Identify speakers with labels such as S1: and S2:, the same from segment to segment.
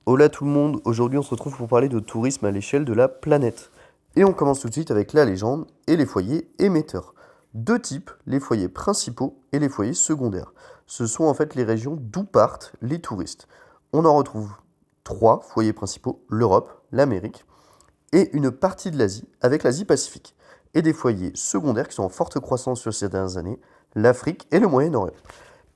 S1: Hola tout le monde, aujourd'hui on se retrouve pour parler de tourisme à l'échelle de la planète. Et on commence tout de suite avec la légende et les foyers émetteurs. Deux types, les foyers principaux et les foyers secondaires. Ce sont en fait les régions d'où partent les touristes. On en retrouve trois foyers principaux, l'Europe, l'Amérique et une partie de l'Asie avec l'Asie-Pacifique. Et des foyers secondaires qui sont en forte croissance sur ces dernières années, l'Afrique et le Moyen-Orient.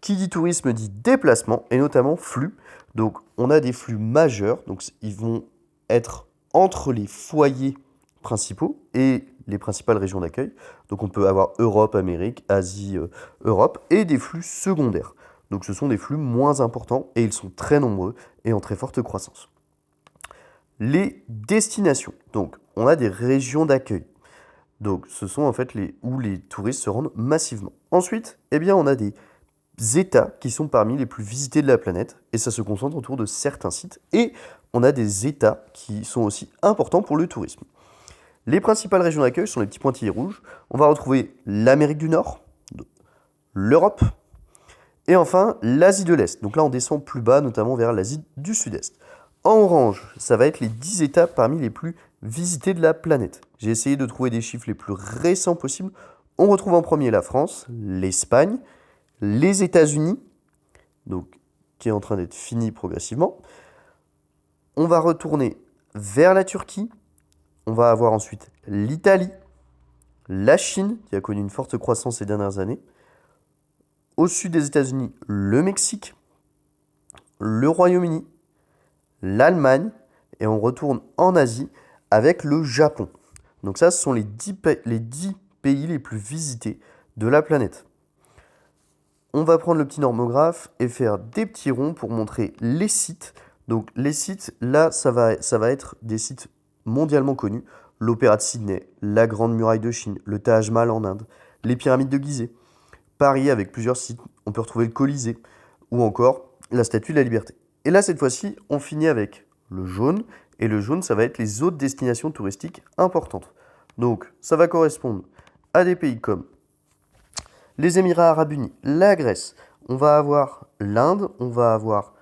S1: Qui dit tourisme dit déplacement et notamment flux. Donc on a des flux majeurs, donc ils vont être entre les foyers principaux et les principales régions d'accueil. Donc on peut avoir Europe, Amérique, Asie, Europe, et des flux secondaires. Donc ce sont des flux moins importants et ils sont très nombreux et en très forte croissance. Les destinations. Donc on a des régions d'accueil. Donc ce sont en fait où les touristes se rendent massivement. Ensuite, eh bien, on a des États qui sont parmi les plus visités de la planète, et ça se concentre autour de certains sites. Et on a des États qui sont aussi importants pour le tourisme. Les principales régions d'accueil sont les petits pointillés rouges. On va retrouver l'Amérique du Nord, l'Europe, et enfin l'Asie de l'Est. Donc là, on descend plus bas, notamment vers l'Asie du Sud-Est. En orange, ça va être les 10 États parmi les plus visités de la planète. J'ai essayé de trouver des chiffres les plus récents possibles. On retrouve en premier la France, l'Espagne, les États-Unis, donc qui est en train d'être fini progressivement. On va retourner vers la Turquie. On va avoir ensuite l'Italie, la Chine, qui a connu une forte croissance ces dernières années. Au sud des États-Unis, le Mexique, le Royaume-Uni, l'Allemagne, et on retourne en Asie avec le Japon. Donc ça, ce sont les 10 pays les plus visités de la planète. On va prendre le petit normographe et faire des petits ronds pour montrer les sites. Donc les sites, là, ça va être des sites mondialement connus. L'Opéra de Sydney, la Grande Muraille de Chine, le Taj Mahal en Inde, les pyramides de Gizeh. Paris avec plusieurs sites, on peut retrouver le Colisée ou encore la Statue de la Liberté. Et là, cette fois-ci, on finit avec le jaune. Et le jaune, ça va être les autres destinations touristiques importantes. Donc, ça va correspondre à des pays comme les Émirats Arabes Unis, la Grèce, on va avoir l'Inde, on va avoir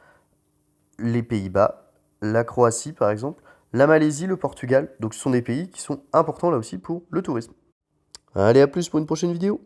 S1: les Pays-Bas, la Croatie par exemple, la Malaisie, le Portugal. Donc ce sont des pays qui sont importants là aussi pour le tourisme. Allez, à plus pour une prochaine vidéo.